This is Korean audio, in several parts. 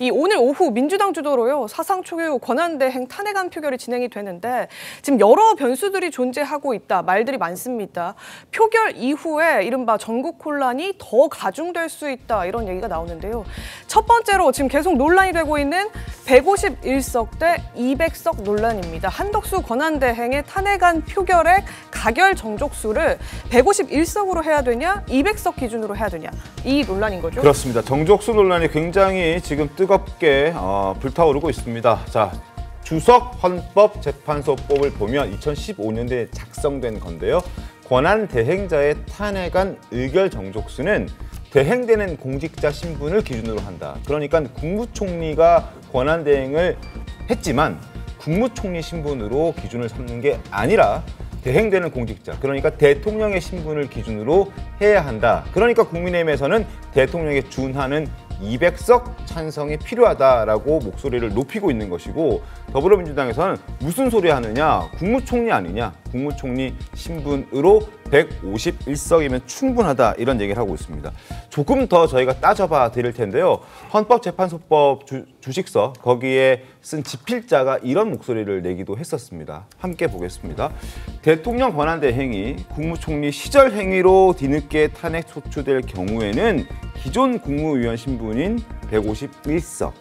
이 오늘 오후 민주당 주도로요 사상 초유 권한대행 탄핵안 표결이 진행이 되는데 지금 여러 변수들이 존재하고 있다 말들이 많습니다. 표결 이후에 이른바 전국 혼란이 더 가중될 수 있다 이런 얘기가 나오는데요. 첫 번째로 지금 계속 논란이 되고 있는 151석 대 200석 논란입니다. 한덕수 권한대행의 탄핵안 표결의 가결 정족수를 151석으로 해야 되냐 200석 기준으로 해야 되냐 이 논란인 거죠. 그렇습니다. 정족수 논란이 굉장히 지금 뜨겁게 불타오르고 있습니다. 자, 주석 헌법재판소법을 보면 2015년도에 작성된 건데요. 권한 대행자의 탄핵안 의결 정족수는 대행되는 공직자 신분을 기준으로 한다. 그러니까 국무총리가 권한 대행을 했지만 국무총리 신분으로 기준을 삼는 게 아니라 대행되는 공직자, 그러니까 대통령의 신분을 기준으로 해야 한다. 그러니까 국민의힘에서는 대통령에 준하는 200석 찬성이 필요하다라고 목소리를 높이고 있는 것이고, 더불어민주당에서는 무슨 소리 하느냐, 국무총리 아니냐, 국무총리 신분으로 151석이면 충분하다 이런 얘기를 하고 있습니다. 조금 더 저희가 따져봐 드릴 텐데요. 헌법재판소법 주식서 거기에 쓴 집필자가 이런 목소리를 내기도 했었습니다. 함께 보겠습니다. 대통령 권한대행이 국무총리 시절 행위로 뒤늦게 탄핵 소추될 경우에는 기존 국무위원 신분인 151석,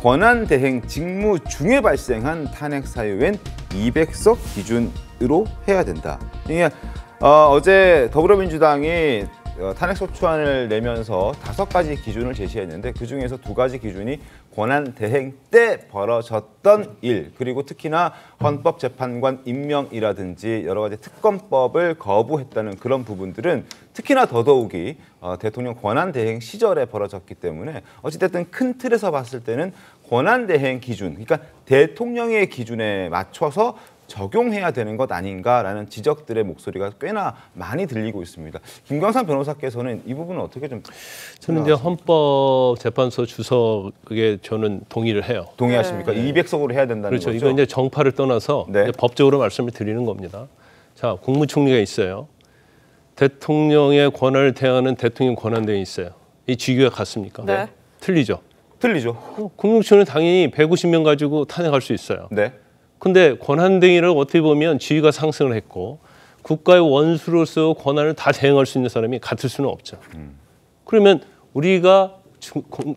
권한대행 직무 중에 발생한 탄핵 사유엔 200석 기준으로 해야 된다. 그러니까 어제 더불어민주당이 탄핵소추안을 내면서 5가지 기준을 제시했는데 그중에서 2가지 기준이 권한대행 때 벌어졌던 일, 그리고 특히나 헌법재판관 임명이라든지 여러 가지 특검법을 거부했다는 그런 부분들은 특히나 더더욱이 대통령 권한대행 시절에 벌어졌기 때문에 어찌됐든 큰 틀에서 봤을 때는 권한대행 기준, 그러니까 대통령의 기준에 맞춰서 적용해야 되는 것 아닌가라는 지적들의 목소리가 꽤나 많이 들리고 있습니다. 김광삼 변호사께서는 이 부분은 어떻게 좀 저는 이제 헌법재판소 주석에 저는 동의를 해요. 동의하십니까? 네. 200석으로 해야 된다는 그렇죠. 거죠? 이거 이제 정파를 떠나서 네. 이제 법적으로 말씀을 드리는 겁니다. 자, 국무총리가 있어요. 대통령의 권한을 대행하는 대통령 권한대행이 있어요. 이 직위가 같습니까? 네. 틀리죠. 틀리죠. 국무총리는 당연히 150명 가지고 탄핵할 수 있어요. 네. 근데 권한대행을 어떻게 보면 지위가 상승을 했고 국가의 원수로서 권한을 다 대행할 수 있는 사람이 같을 수는 없죠. 그러면 우리가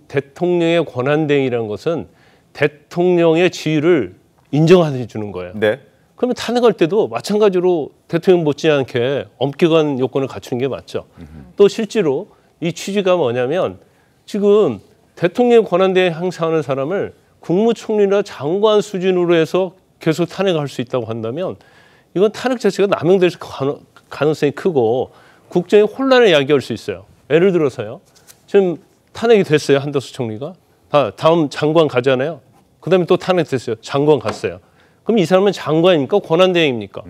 대통령의 권한대행이라는 것은 대통령의 지위를 인정해 주는 거예요. 네. 그러면 탄핵할 때도 마찬가지로 대통령 못지않게 엄격한 요건을 갖추는 게 맞죠. 또 실제로 이 취지가 뭐냐면 지금 대통령의 권한대행 행사하는 사람을 국무총리나 장관 수준으로 해서 계속 탄핵할 수 있다고 한다면 이건 탄핵 자체가 남용될 가능성이 크고 국정의 혼란을 야기할 수 있어요. 예를 들어서요. 지금 탄핵이 됐어요. 한덕수 총리가. 다음 장관 가잖아요. 그다음에 또 탄핵됐어요. 장관 갔어요. 그럼 이 사람은 장관입니까? 권한대행입니까?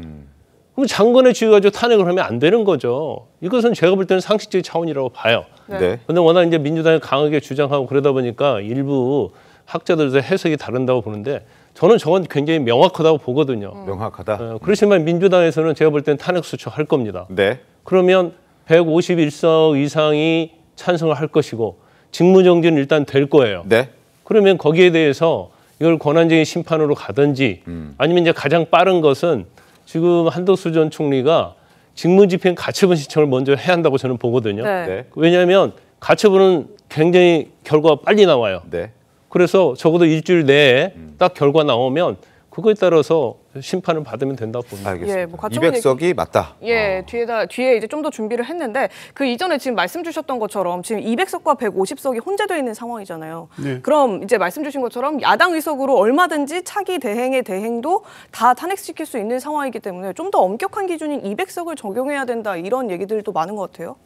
그럼 장관의 지위 가지고 탄핵을 하면 안 되는 거죠. 이것은 제가 볼 때는 상식적인 차원이라고 봐요. 네. 그런데 워낙 이제 민주당이 강하게 주장하고 그러다 보니까 일부 학자들도 해석이 다른다고 보는데 저는 저건 굉장히 명확하다고 보거든요. 명확하다. 그렇지만 민주당에서는 제가 볼 때는 탄핵 소추할 겁니다. 네. 그러면 151석 이상이 찬성을 할 것이고 직무정지는 일단 될 거예요. 네. 그러면 거기에 대해서 이걸 권한쟁의 심판으로 가든지 아니면 이제 가장 빠른 것은 지금 한덕수 전 총리가 직무집행 가처분 신청을 먼저 해야 한다고 저는 보거든요. 네. 네. 왜냐하면 가처분은 굉장히 결과가 빨리 나와요. 네. 그래서 적어도 일주일 내에 딱 결과 나오면 그거에 따라서 심판을 받으면 된다고 봅니다. 알겠습니다. 예, 뭐 가처분 200석이 맞다. 예, 뒤에 이제 좀 더 준비를 했는데 그 이전에 지금 말씀 주셨던 것처럼 지금 200석과 150석이 혼재되어 있는 상황이잖아요. 네. 그럼 이제 말씀 주신 것처럼 야당 의석으로 얼마든지 차기 대행의 대행도 다 탄핵시킬 수 있는 상황이기 때문에 좀 더 엄격한 기준인 200석을 적용해야 된다 이런 얘기들도 많은 것 같아요.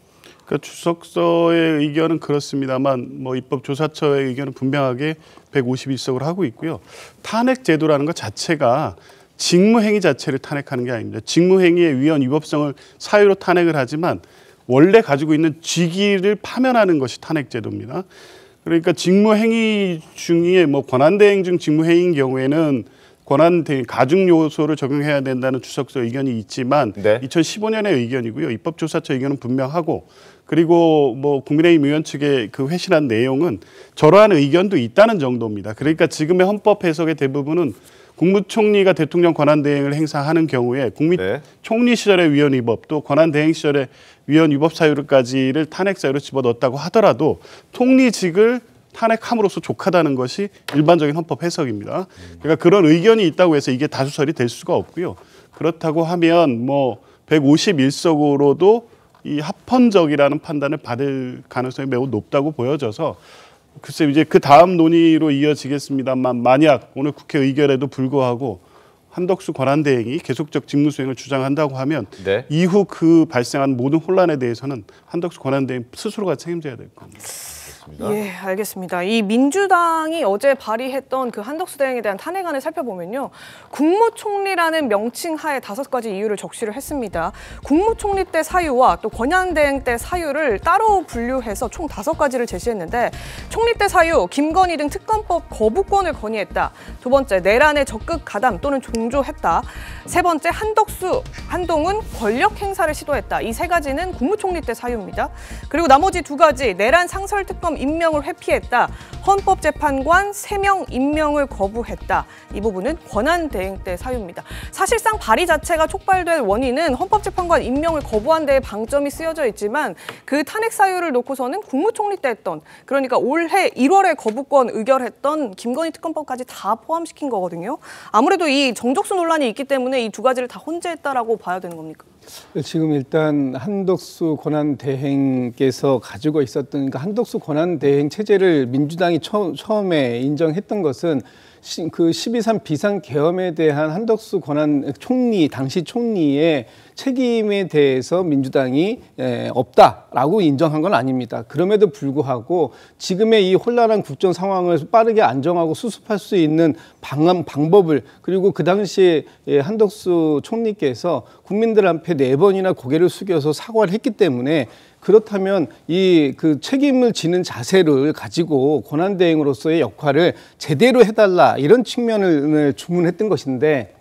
그러니까 주석서의 의견은 그렇습니다만 뭐 입법조사처의 의견은 분명하게 151석을 하고 있고요. 탄핵 제도라는 것 자체가 직무행위 자체를 탄핵하는 게 아닙니다. 직무행위의 위헌 위법성을 사유로 탄핵을 하지만 원래 가지고 있는 직위를 파면하는 것이 탄핵 제도입니다. 그러니까 직무행위 중에 뭐 권한대행 중 직무행위인 경우에는 권한 대행 가중 요소를 적용해야 된다는 주석서 의견이 있지만 네. 2015년의 의견이고요. 입법조사처 의견은 분명하고 그리고 뭐 국민의힘 의원 측의 그 회신한 내용은 저러한 의견도 있다는 정도입니다. 그러니까 지금의 헌법 해석의 대부분은 국무총리가 대통령 권한대행을 행사하는 경우에 총리 시절의 위헌 위법 또 권한대행 시절의 위헌 위법 사유까지를 탄핵 사유로 집어넣었다고 하더라도 총리직을 탄핵함으로써 족하다는 것이 일반적인 헌법 해석입니다. 그러니까 그런 의견이 있다고 해서 이게 다수설이 될 수가 없고요. 그렇다고 하면 뭐 151석으로도 이 합헌적이라는 판단을 받을 가능성이 매우 높다고 보여져서 글쎄 이제 그 다음 논의로 이어지겠습니다만 만약 오늘 국회 의결에도 불구하고 한덕수 권한대행이 계속적 직무수행을 주장한다고 하면 네. 이후 그 발생한 모든 혼란에 대해서는 한덕수 권한대행 스스로가 책임져야 될 겁니다. 예, 알겠습니다. 이 민주당이 어제 발의했던 그 한덕수 대행에 대한 탄핵안을 살펴보면요. 국무총리라는 명칭 하에 5가지 이유를 적시를 했습니다. 국무총리 때 사유와 또 권한대행 때 사유를 따로 분류해서 총 5가지를 제시했는데 총리 때 사유, 김건희 등 특검법 거부권을 건의했다. 두 번째, 내란에 적극 가담 또는 종조했다. 세 번째, 한덕수, 한동훈 권력 행사를 시도했다. 이 3가지는 국무총리 때 사유입니다. 그리고 나머지 2가지, 내란 상설 특검 임명을 회피했다. 헌법재판관 3명 임명을 거부했다. 이 부분은 권한대행 때 사유입니다. 사실상 발의 자체가 촉발된 원인은 헌법재판관 임명을 거부한 데에 방점이 쓰여져 있지만 그 탄핵 사유를 놓고서는 국무총리 때 했던 그러니까 올해 1월에 거부권 의결했던 김건희 특검법까지 다 포함시킨 거거든요. 아무래도 이 정적수 논란이 있기 때문에 이 2가지를 다 혼재했다라고 봐야 되는 겁니까? 지금 일단 한덕수 권한대행께서 가지고 있었던 그러니까 한덕수 권한대행 체제를 민주당이 처음에 인정했던 것은 그 12.3 비상계엄에 대한 한덕수 총리 당시 총리의 책임에 대해서 민주당이 없다라고 인정한 건 아닙니다. 그럼에도 불구하고 지금의 이 혼란한 국정 상황을 빠르게 안정하고 수습할 수 있는 방법을 그리고 그 당시에 한덕수 총리께서 국민들 앞에 4번이나 고개를 숙여서 사과를 했기 때문에 그렇다면 이 그 책임을 지는 자세를 가지고 권한대행으로서의 역할을 제대로 해달라 이런 측면을 주문했던 것인데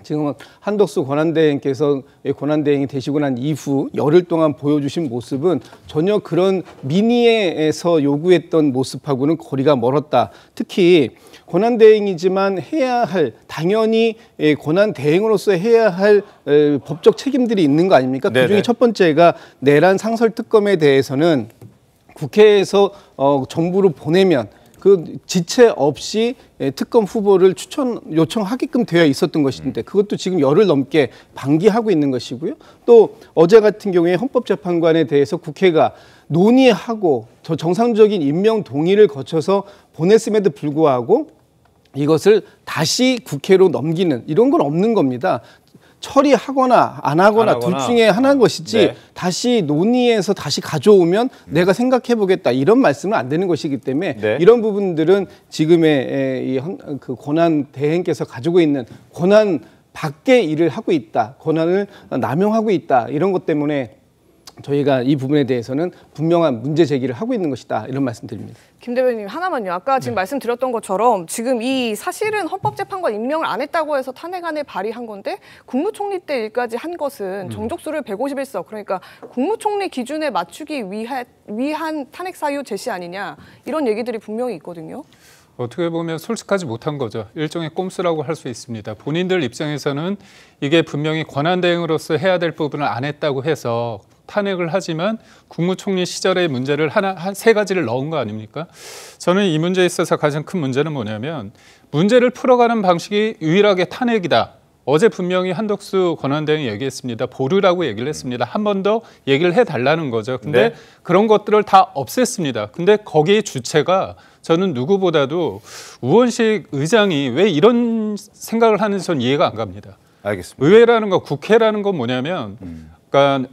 지금 한덕수 권한대행께서 권한대행이 되시고 난 이후 열흘 동안 보여주신 모습은 전혀 그런 민의에서 요구했던 모습하고는 거리가 멀었다. 특히 권한대행이지만 해야 할 당연히 권한대행으로서 해야 할 법적 책임들이 있는 거 아닙니까? 네네. 그중에 첫 번째가 내란 상설 특검에 대해서는 국회에서 정부로 보내면 그 지체 없이 특검 후보를 요청하게끔 되어 있었던 것인데 그것도 지금 열흘 넘게 방기하고 있는 것이고요. 또 어제 같은 경우에 헌법재판관에 대해서 국회가 논의하고 정상적인 임명 동의를 거쳐서 보냈음에도 불구하고 이것을 다시 국회로 넘기는 이런 건 없는 겁니다. 처리하거나 안 하거나 둘 중에 하나인 것이지 네. 다시 논의해서 다시 가져오면 내가 생각해 보겠다 이런 말씀은 안 되는 것이기 때문에 네. 이런 부분들은 지금의 그 권한 대행께서 가지고 있는 권한 밖의 일을 하고 있다. 권한을 남용하고 있다. 이런 것 때문에 저희가 이 부분에 대해서는 분명한 문제 제기를 하고 있는 것이다. 이런 말씀드립니다. 김 대변인 하나만요. 아까 지금 말씀드렸던 것처럼 지금 이 사실은 헌법재판관 임명을 안 했다고 해서 탄핵안을 발의한 건데 국무총리 때 일까지 한 것은 정족수를 151석 그러니까 국무총리 기준에 맞추기 위한 탄핵 사유 제시 아니냐 이런 얘기들이 분명히 있거든요. 어떻게 보면 솔직하지 못한 거죠. 일종의 꼼수라고 할 수 있습니다. 본인들 입장에서는 이게 분명히 권한대행으로서 해야 될 부분을 안 했다고 해서 탄핵을 하지만 국무총리 시절의 문제를 한 3가지를 넣은 거 아닙니까? 저는 이 문제에 있어서 가장 큰 문제는 뭐냐면 문제를 풀어가는 방식이 유일하게 탄핵이다. 어제 분명히 한덕수 권한대행이 얘기했습니다. 보류라고 얘기를 했습니다. 한 번 더 얘기를 해달라는 거죠. 근데 네. 그런 것들을 다 없앴습니다. 근데 거기에 주체가 저는 누구보다도 우원식 의장이 왜 이런 생각을 하는지 전 이해가 안 갑니다. 알겠습니다. 의회라는 거, 국회라는 건 뭐냐면 그러니까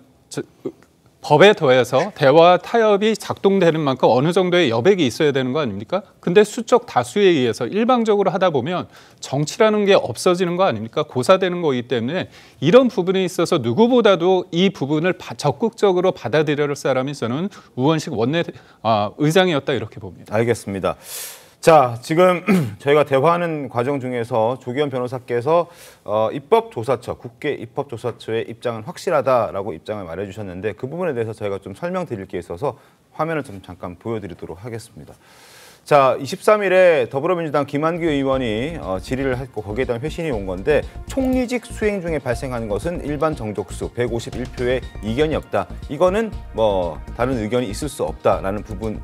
법에 더해서 대화 타협이 작동되는 만큼 어느 정도의 여백이 있어야 되는 거 아닙니까? 근데 수적 다수에 의해서 일방적으로 하다 보면 정치라는 게 없어지는 거 아닙니까? 고사되는 거기 때문에 이런 부분에 있어서 누구보다도 이 부분을 적극적으로 받아들여야 할 사람이 저는 우원식 의장이었다 이렇게 봅니다. 알겠습니다. 자, 지금 저희가 대화하는 과정 중에서 조기현 변호사께서 입법조사처, 국회 입법조사처의 입장은 확실하다라고 입장을 말해주셨는데 그 부분에 대해서 저희가 좀 설명드릴 게 있어서 화면을 좀 잠깐 보여드리도록 하겠습니다. 자, 23일에 더불어민주당 김한규 의원이 질의를 했고 거기에 대한 회신이 온 건데 총리직 수행 중에 발생하는 것은 일반 정족수 151표의 이견이 없다. 이거는 뭐 다른 의견이 있을 수 없다라는 부분을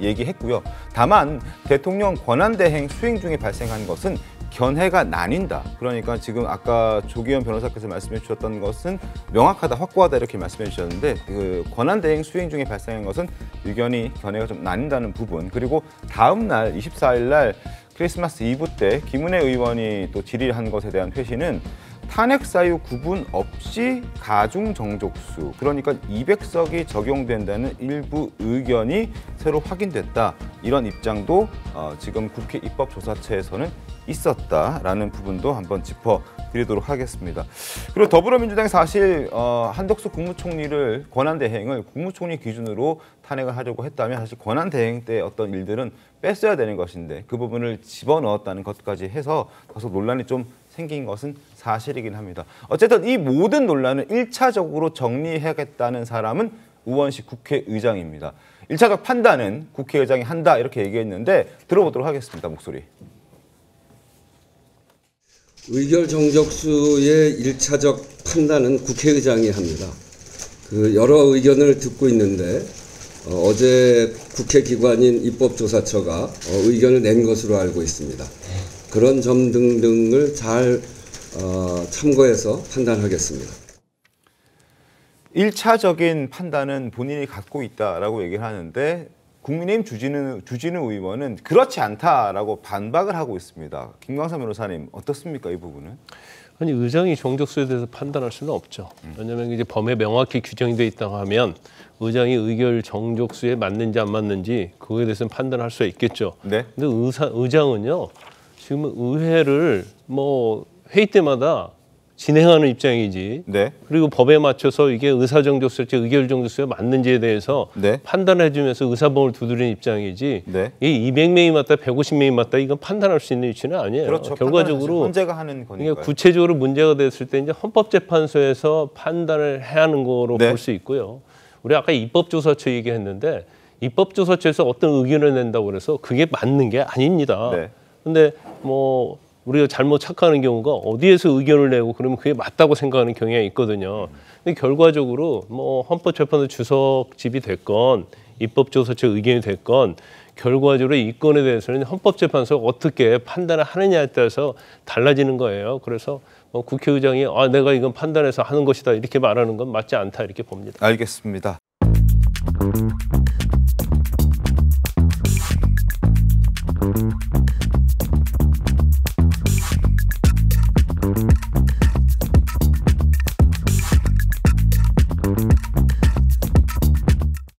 얘기했고요. 다만 대통령 권한대행 수행 중에 발생한 것은 견해가 나뉜다. 그러니까 지금 아까 조기현 변호사께서 말씀해 주셨던 것은 명확하다, 확고하다 이렇게 말씀해 주셨는데 그 권한대행 수행 중에 발생한 것은 의견이 견해가 좀 나뉜다는 부분. 그리고 다음 날 24일 날 크리스마스 이브 때 김은혜 의원이 또 질의한 것에 대한 회신은 탄핵 사유 구분 없이 가중 정족수, 그러니까 200석이 적용된다는 일부 의견이 새로 확인됐다. 이런 입장도 지금 국회 입법조사처에서는 있었다라는 부분도 한번 짚어드리도록 하겠습니다. 그리고 더불어민주당이 사실 한덕수 국무총리를 권한대행을 국무총리 기준으로 탄핵을 하려고 했다면 사실 권한대행 때 어떤 일들은 뺐어야 되는 것인데 그 부분을 집어넣었다는 것까지 해서 다소 논란이 좀 생긴 것은 사실이긴 합니다. 어쨌든 이 모든 논란을 1차적으로 정리하겠다는 사람은 우원식 국회의장입니다. 1차적 판단은 국회의장이 한다 이렇게 얘기했는데 들어보도록 하겠습니다. 목소리. 의결 정족수의 1차적 판단은 국회의장이 합니다. 그 여러 의견을 듣고 있는데 어제 국회기관인 입법조사처가 의견을 낸 것으로 알고 있습니다. 그런 점 등등을 잘 참고해서 판단하겠습니다. 1차적인 판단은 본인이 갖고 있다라고 얘기를 하는데 국민의힘 주진우 의원은 그렇지 않다라고 반박을 하고 있습니다. 김광삼 변호사님 어떻습니까 이 부분은? 아니 의장이 정족수에 대해서 판단할 수는 없죠. 왜냐하면 이제 범에 명확히 규정이 돼 있다고 하면 의장이 의결 정족수에 맞는지 안 맞는지 그거에 대해서는 판단할 수 있겠죠. 네. 근데 의장은요 지금 의회를 뭐 회의 때마다 진행하는 입장이지. 네. 그리고 법에 맞춰서 이게 의사정족수일지 의결정족수에 맞는지에 대해서 네. 판단해주면서 의사봉을 두드리는 입장이지. 네. 이 200명이 맞다, 150명이 맞다 이건 판단할 수 있는 위치는 아니에요. 그렇죠. 결과적으로 헌재가 하는 거니까요. 그러니까 구체적으로 문제가 됐을 때 이제 헌법재판소에서 판단을 해야 하는 거로 네. 볼 수 있고요. 우리 아까 입법조사처 얘기했는데 입법조사처에서 어떤 의견을 낸다고 그래서 그게 맞는 게 아닙니다. 네. 근데 뭐 우리가 잘못 착각하는 경우가 어디에서 의견을 내고 그러면 그게 맞다고 생각하는 경향이 있거든요. 근데 결과적으로 뭐 헌법재판소 주석집이 됐건 입법조사처 의견이 됐건 결과적으로 이 건에 대해서는 헌법재판소가 어떻게 판단을 하느냐에 따라서 달라지는 거예요. 그래서 국회의장이 내가 이건 판단해서 하는 것이다 이렇게 말하는 건 맞지 않다 이렇게 봅니다. 알겠습니다.